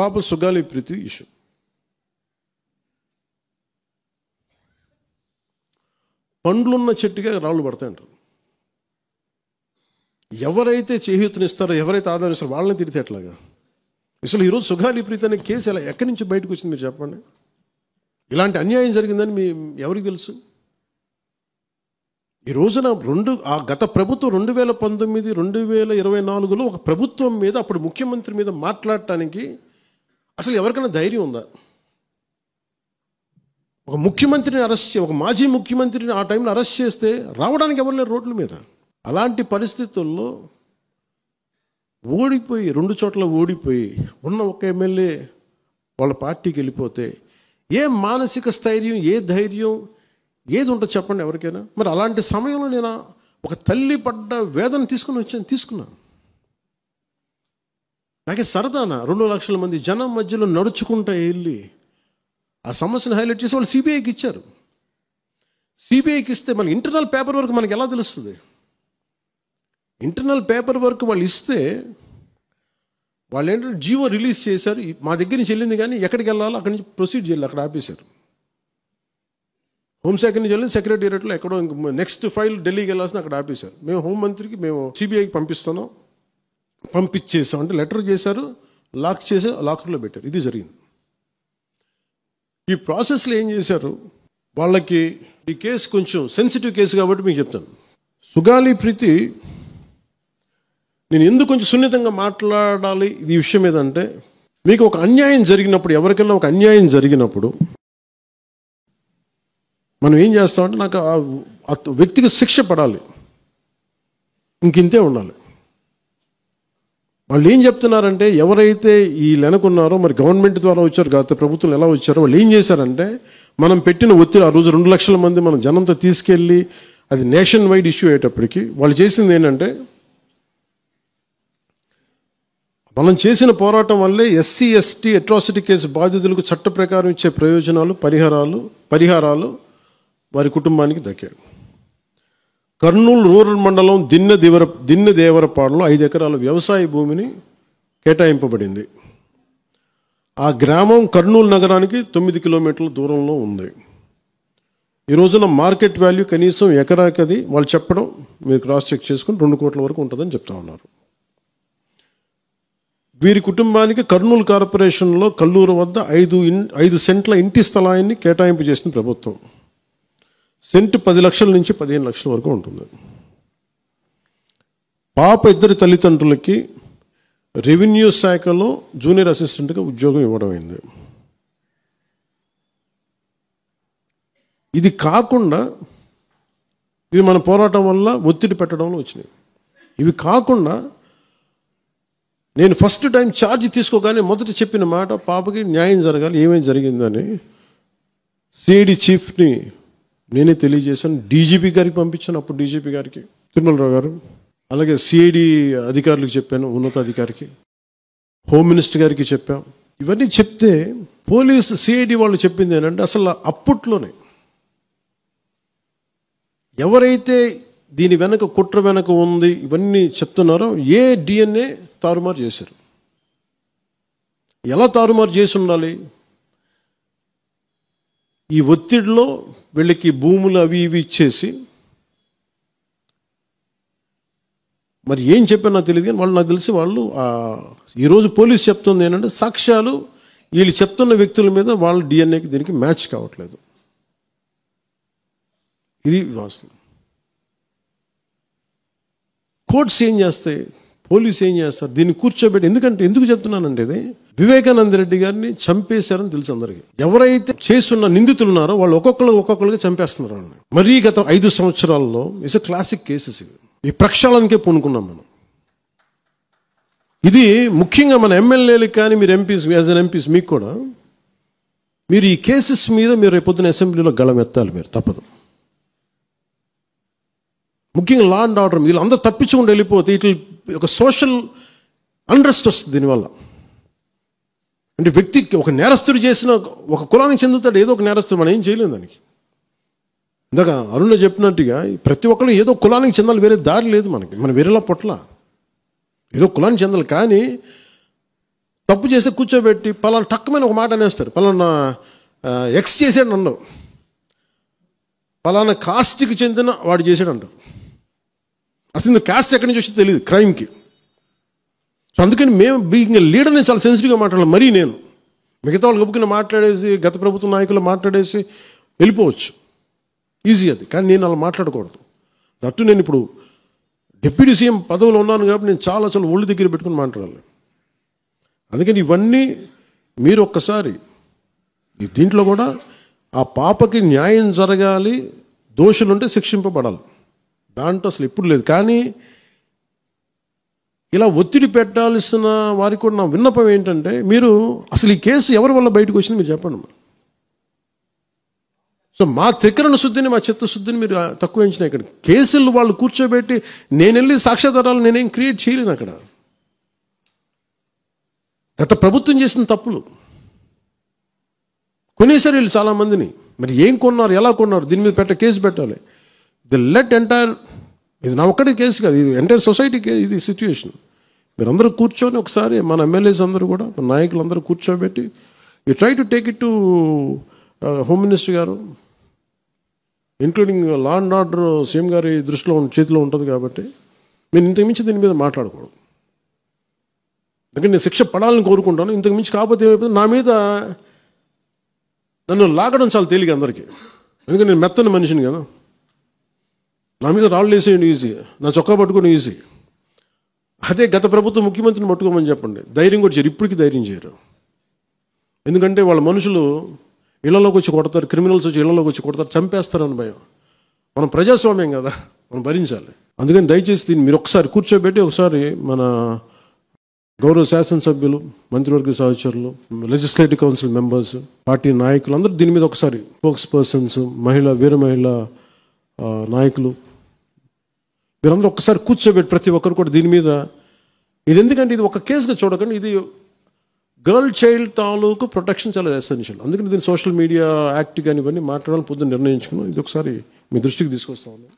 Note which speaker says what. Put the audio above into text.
Speaker 1: పాప సుగాలి ప్రీతి ఇష్యూ. పండ్లున్న చెట్టుగా రాళ్ళు పడతాయంటారు. ఎవరైతే చేయూతనిస్తారో, ఎవరైతే ఆదరిస్తారో వాళ్ళని తిడితే ఎట్లాగా? అసలు ఈరోజు సుగాలి ప్రీతి అనే కేసు ఎలా ఎక్కడి నుంచి బయటకు వచ్చింది మీరు చెప్పండి? ఇలాంటి అన్యాయం జరిగిందని ఎవరికి తెలుసు? ఈ రోజున గత ప్రభుత్వం 2019, 2024లో ఒక ప్రభుత్వం మీద, అప్పుడు ముఖ్యమంత్రి మీద మాట్లాడటానికి అసలు ఎవరికైనా ధైర్యం ఉందా? ఒక ముఖ్యమంత్రిని ఒక మాజీ ముఖ్యమంత్రిని ఆ టైంలో అరెస్ట్ చేస్తే రావడానికి ఎవరు లేరు రోడ్ల మీద. అలాంటి పరిస్థితుల్లో ఓడిపోయి 2 చోట్ల ఓడిపోయి ఉన్న ఒక ఎమ్మెల్యే వాళ్ళ పార్టీకి వెళ్ళిపోతే ఏ మానసిక స్థైర్యం, ఏ ధైర్యం, ఏది ఉంటుంది చెప్పండి ఎవరికైనా? మరి అలాంటి సమయంలో నేను ఒక తల్లి పడ్డ వేదన తీసుకున్నా. నాకే సరదానా 2 లక్షల మంది జనం మధ్యలో నడుచుకుంటూ వెళ్ళి ఆ సమస్యను హైలైట్ చేసి వాళ్ళు సిబిఐకి ఇచ్చారు. సిబిఐకి ఇస్తే మన ఇంటర్నల్ పేపర్ వర్క్ మనకి ఎలా తెలుస్తుంది? ఇంటర్నల్ పేపర్ వర్క్ వాళ్ళు ఇస్తే వాళ్ళు ఏంటంటే జీవో రిలీజ్ చేశారు. మా దగ్గర నుంచి వెళ్ళింది కానీ ఎక్కడికి వెళ్ళాలో అక్కడి నుంచి ప్రొసీడ్ చేయాలి, అక్కడ ఆపేశారు. హోంశాఖ నుంచి వెళ్ళింది సెక్రటేరియట్లో ఎక్కడో నెక్స్ట్ ఫైల్ ఢిల్లీకి వెళ్ళాల్సిన అక్కడ ఆపేశారు. మేము హోంమంత్రికి మేము సిబిఐకి పంపించేసాం అంటే లెటర్ చేశారు, లాక్ చేసి లాకర్లో పెట్టారు. ఇది జరిగింది. ఈ ప్రాసెస్లో ఏం చేశారు, వాళ్ళకి ఈ కేసు కొంచెం సెన్సిటివ్ కేసు కాబట్టి మీకు చెప్తాను. సుగాలి ప్రీతి నేను ఎందుకు కొంచెం సున్నితంగా మాట్లాడాలి ఈ విషయం ఏదంటే, మీకు ఒక అన్యాయం జరిగినప్పుడు, ఎవరికైనా ఒక అన్యాయం జరిగినప్పుడు మనం ఏం చేస్తామంటే నాకు ఆ వ్యక్తికి శిక్ష పడాలి, ఇంకింతే ఉండాలి. వాళ్ళు ఏం చెప్తున్నారంటే, ఎవరైతే వీళ్ళు వెనుకున్నారో, మరి గవర్నమెంట్ ద్వారా వచ్చారు కాదు ప్రభుత్వం ఎలా వచ్చారో, వాళ్ళు ఏం చేశారంటే మనం పెట్టిన ఒత్తిడి ఆ రోజు 2 లక్షల మంది మనం జనంతో తీసుకెళ్ళి అది నేషన్ వైడ్ ఇష్యూ అయ్యేటప్పటికి వాళ్ళు చేసింది ఏంటంటే, మనం చేసిన పోరాటం వల్లే ఎస్సీ ఎస్టీ అట్రాసిటీ కేసు బాధితులకు చట్ట ప్రకారం ఇచ్చే ప్రయోజనాలు, పరిహారాలు వారి కుటుంబానికి దక్కాయి. కర్నూలు రూరల్ మండలం దిన్నెదేవరపాడులో 5 ఎకరాల వ్యవసాయ భూమిని కేటాయింపబడింది. ఆ గ్రామం కర్నూలు నగరానికి 9 కిలోమీటర్ల దూరంలో ఉంది. ఈ రోజున మార్కెట్ వాల్యూ కనీసం ఎకరాకి అది వాళ్ళు చెప్పడం మీరు క్రాస్ చెక్ చేసుకుని 2 కోట్ల వరకు ఉంటుందని చెప్తా ఉన్నారు. వీరి కుటుంబానికి కర్నూలు కార్పొరేషన్లో కల్లూరు వద్ద 5 సెంట్ల ఇంటి స్థలాన్ని కేటాయింపు చేసిన ప్రభుత్వం. సెంటు 10 లక్షల నుంచి 15 లక్షల వరకు ఉంటుంది. పాప ఇద్దరి తల్లిదండ్రులకి రెవెన్యూ శాఖలో జూనియర్ అసిస్టెంట్గా ఉద్యోగం ఇవ్వడం అయింది. ఇది కాకుండా ఇది మన పోరాటం వల్ల ఒత్తిడి పెట్టడంలో వచ్చినాయి. ఇవి కాకుండా నేను ఫస్ట్ టైం ఛార్జ్ తీసుకోగానే మొదట చెప్పిన మాట, పాపకి న్యాయం జరగాలి, ఏమేమి జరిగిందని సిఐడి చీఫ్ని నేనే తెలియజేశాను. డీజీపీ గారికి పంపించాను, అప్పుడు డీజీపీ గారికి తిరుమలరావు గారు, అలాగే సిఐడి అధికారులకు చెప్పాను, ఉన్నతాధికారికి, హోమ్ మినిస్టర్ గారికి చెప్పాం. ఇవన్నీ చెప్తే పోలీసు సిఐడి వాళ్ళు చెప్పింది ఏంటంటే, అసలు అప్పట్లోనే ఎవరైతే దీని వెనక కుట్ర వెనక ఉంది ఇవన్నీ చెప్తున్నారో ఏ డిఎన్ఏ తారుమారు చేశారు. ఎలా తారుమారు చేసి ఉండాలి? ఈ ఒత్తిడిలో వీళ్ళకి భూములు అవి ఇవి ఇచ్చేసి, మరి ఏం చెప్పారు నాకు తెలియదు కానీ వాళ్ళు నాకు తెలిసి వాళ్ళు ఈరోజు పోలీసు చెప్తుంది ఏంటంటే, సాక్ష్యాలు వీళ్ళు చెప్తున్న వ్యక్తుల మీద వాళ్ళ డిఎన్ఏకి దీనికి మ్యాచ్ కావట్లేదు. ఇది వాస్తవం. కోర్ట్స్ ఏం చేస్తాయి, పోలీసు ఏం చేస్తారు, దీన్ని కూర్చోబెట్టి. ఎందుకు చెప్తున్నానంటే, ఇది వివేకానంద రెడ్డి గారిని చంపేశారని తెలుసు అందరికీ. ఎవరైతే చేస్తున్న నిందితులు ఉన్నారో వాళ్ళు ఒక్కొక్కరుగా చంపేస్తున్నారు వాళ్ళని. మరీ గత 5 సంవత్సరాల్లో ఇట్స్ ఎ క్లాసిక్ కేసెస్. ఈ ప్రక్షాళనకే పూనుకున్నాం మనం. ఇది ముఖ్యంగా మన ఎమ్మెల్యేలకు కానీ, మీరు ఎంపీస్, యాజ్ అన్ ఎంపీస్ మీకు కూడా, మీరు ఈ కేసెస్ మీద మీరు రేపొద్దున అసెంబ్లీలో గళం ఎత్తాలి, మీరు తప్పదు. ముఖ్యంగా లా అండ్ ఆర్డర్ వీళ్ళు అందరూ తప్పించుకుంటూ వెళ్ళిపోతే ఇట్లా ఒక సోషల్ అన్రెస్ట్ వస్తుంది దీనివల్ల. అంటే వ్యక్తికి ఒక నేరస్తుడు చేసిన ఒక కులానికి చెందుతాడు, ఏదో ఒక నేరస్తుడు, మనం ఏం చేయలేము దానికి. ఇందాక అరుణ చెప్పినట్టుగా ప్రతి ఒక్కరు ఏదో కులానికి చెందాలి, వేరే దారి లేదు మనకి. మనం వేరేలా పొట్ల ఏదో కులానికి చెందాలి. కానీ తప్పు చేస్తే కూర్చోబెట్టి పలానా టక్కమైన ఒక మాట అనేస్తారు. పలానా ఎక్స్ చేసాడు నన్ను, పలానా కాస్ట్కి చెందిన వాడు చేశాడు అంటారు. అసలు ఇంత కాస్ట్ ఎక్కడి నుంచి వచ్చిందో తెలియదు క్రైమ్కి. సో అందుకని మేము బీయింగ్ లీడర్ నేను చాలా సెన్సిటివ్గా మాట్లాడాలి. మరీ నేను మిగతా వాళ్ళు గబుకుని మాట్లాడేసి గత ప్రభుత్వ నాయకులు మాట్లాడేసి వెళ్ళిపోవచ్చు, ఈజీ అది. కానీ నేను అలా మాట్లాడకూడదు. దట్టు నేను ఇప్పుడు డిప్యూటీ సీఎం పదవిలో ఉన్నాను కాబట్టి నేను చాలా ఒళ్ళు దగ్గర పెట్టుకుని మాట్లాడాలి. అందుకని ఇవన్నీ మీరు ఒక్కసారి దీంట్లో కూడా ఆ పాపకి న్యాయం జరగాలి, దోషులు ఉంటే శిక్షింపబడాలి, దాంట్లో అసలు ఎప్పుడు లేదు. కానీ ఇలా ఒత్తిడి పెట్టాల్సిన వారికి కూడా నా విన్నపం ఏంటంటే, మీరు అసలు ఈ కేసు ఎవరి వల్ల బయటకు వచ్చింది మీరు చెప్పండి. సో మా త్రికరణ శుద్ధిని, మా చిత్తశుద్ధిని మీరు తక్కువ ఎంచిన. ఇక్కడ కేసులు వాళ్ళు కూర్చోబెట్టి నేను వెళ్ళి సాక్ష్యాధారాలు నేనేం క్రియేట్ చేయలేను. అక్కడ గత ప్రభుత్వం చేసిన తప్పులు కొనేసారు వీళ్ళు చాలామందిని. మరి ఏం కొన్నారు, ఎలా కొన్నారు, దీని మీద కేసు పెట్టాలి. ది లెట్ ఎంటైర్, ఇది నా ఒక్కడే కేసు కాదు, ఇది ఎంటైర్ సొసైటీకి ఇది సిచ్యువేషన్. మీరందరూ కూర్చొని ఒకసారి మన ఎమ్మెల్యేస్ అందరూ కూడా, మన నాయకులందరూ కూర్చోబెట్టి you try to take it to home minister గారు, including law and order CM గారి దృష్టిలో చేతిలో ఉంటుంది. కాబట్టి నేను ఇంతకుమించి దీని మీద మాట్లాడకూడదు. అందుకని నేను శిక్ష పడాలని కోరుకుంటాను. ఇంతకుమించి కాకపోతే ఏమైపోతుంది, నా మీద నన్ను లాగడం చాలా తేలిక అందరికీ. ఎందుకంటే నేను మెత్తని మనిషిని కదా, నా మీద రాళ్ళు వేసేయండి ఈజీ, నా చొక్కా పట్టుకొని ఈజీ. అదే గత ప్రభుత్వం ముఖ్యమంత్రిని పట్టుకోమని చెప్పండి, ధైర్యం కూడా చేయరు, ఇప్పటికీ ధైర్యం చేయరు. ఎందుకంటే వాళ్ళ మనుషులు ఇళ్లలోకి వచ్చి కొడతారు, క్రిమినల్స్ వచ్చి ఇళ్లలోకి వచ్చి కొడతారు, చంపేస్తారని భయం. మనం ప్రజాస్వామ్యం కదా, మనం భరించాలి. అందుకని దయచేసి దీన్ని మీరు ఒకసారి కూర్చోబెట్టి ఒకసారి మన గౌరవ శాసనసభ్యులు, మంత్రివర్గ సహచరులు, లెజిస్లేటివ్ కౌన్సిల్ మెంబర్స్, పార్టీ నాయకులు అందరూ దీని మీద ఒకసారి, స్పోక్స్ పర్సన్స్, వీర మహిళా నాయకులు, మీరందరూ ఒక్కసారి కూర్చోబెట్టి ప్రతి ఒక్కరు కూడా దీని మీద, ఇది ఎందుకంటే ఇది ఒక కేసుగా చూడకండి, ఇది గర్ల్ చైల్డ్ తాలూకు ప్రొటెక్షన్ చాలా ఎసెన్షియల్. అందుకని దీన్ని సోషల్ మీడియా యాక్ట్ కానీ ఇవన్నీ మాట్లాడాలని పొద్దున్న నిర్ణయించుకున్నాం. ఇది ఒకసారి మీ దృష్టికి తీసుకొస్తా ఉన్నాం.